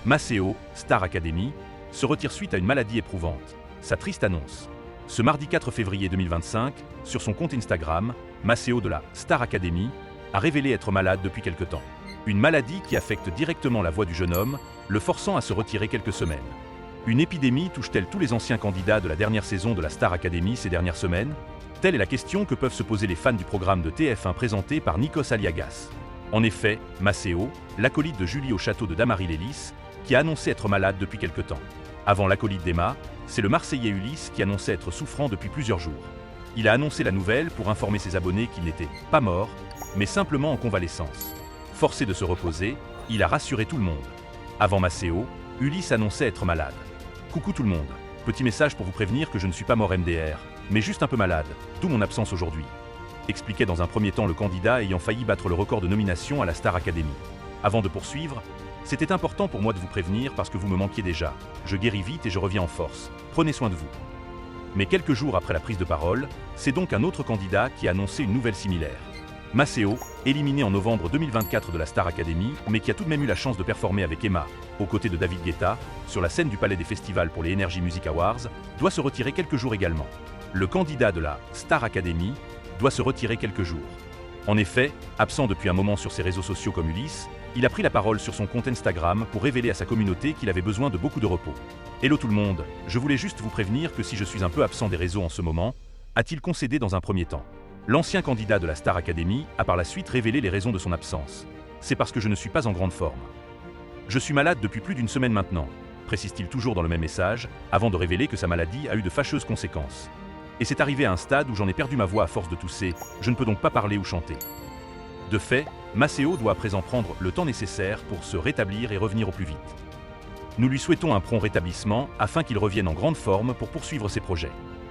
Maceo, Star Academy, se retire suite à une maladie éprouvante. Sa triste annonce. Ce mardi 4 février 2025, sur son compte Instagram, Maceo de la Star Academy a révélé être malade depuis quelque temps. Une maladie qui affecte directement la voix du jeune homme, le forçant à se retirer quelques semaines. Une épidémie touche-t-elle tous les anciens candidats de la dernière saison de la Star Academy ces dernières semaines? Telle est la question que peuvent se poser les fans du programme de TF1 présenté par Nikos Aliagas. En effet, Maceo, l'acolyte de Julie au château de Damary-Lélis, qui a annoncé être malade depuis quelque temps. Avant l'acolyte d'Emma, c'est le Marseillais Ulysse qui annonçait être souffrant depuis plusieurs jours. Il a annoncé la nouvelle pour informer ses abonnés qu'il n'était pas mort, mais simplement en convalescence. Forcé de se reposer, il a rassuré tout le monde. Avant Maceo, Ulysse annonçait être malade. Coucou tout le monde, petit message pour vous prévenir que je ne suis pas mort MDR, mais juste un peu malade, d'où mon absence aujourd'hui. Expliquait dans un premier temps le candidat ayant failli battre le record de nomination à la Star Academy. Avant de poursuivre, c'était important pour moi de vous prévenir parce que vous me manquiez déjà. Je guéris vite et je reviens en force. Prenez soin de vous. Mais quelques jours après la prise de parole, c'est donc un autre candidat qui a annoncé une nouvelle similaire. Maceo, éliminé en novembre 2024 de la Star Academy, mais qui a tout de même eu la chance de performer avec Emma, aux côtés de David Guetta, sur la scène du Palais des Festivals pour les Energy Music Awards, doit se retirer quelques jours également. Le candidat de la Star Academy doit se retirer quelques jours. En effet, absent depuis un moment sur ses réseaux sociaux comme Ulysse, il a pris la parole sur son compte Instagram pour révéler à sa communauté qu'il avait besoin de beaucoup de repos. Hello tout le monde, je voulais juste vous prévenir que si je suis un peu absent des réseaux en ce moment, a-t-il concédé dans un premier temps. L'ancien candidat de la Star Academy a par la suite révélé les raisons de son absence. C'est parce que je ne suis pas en grande forme. Je suis malade depuis plus d'une semaine maintenant, précise-t-il toujours dans le même message, avant de révéler que sa maladie a eu de fâcheuses conséquences. Et c'est arrivé à un stade où j'en ai perdu ma voix à force de tousser, je ne peux donc pas parler ou chanter. De fait, Maceo doit à présent prendre le temps nécessaire pour se rétablir et revenir au plus vite. Nous lui souhaitons un prompt rétablissement afin qu'il revienne en grande forme pour poursuivre ses projets.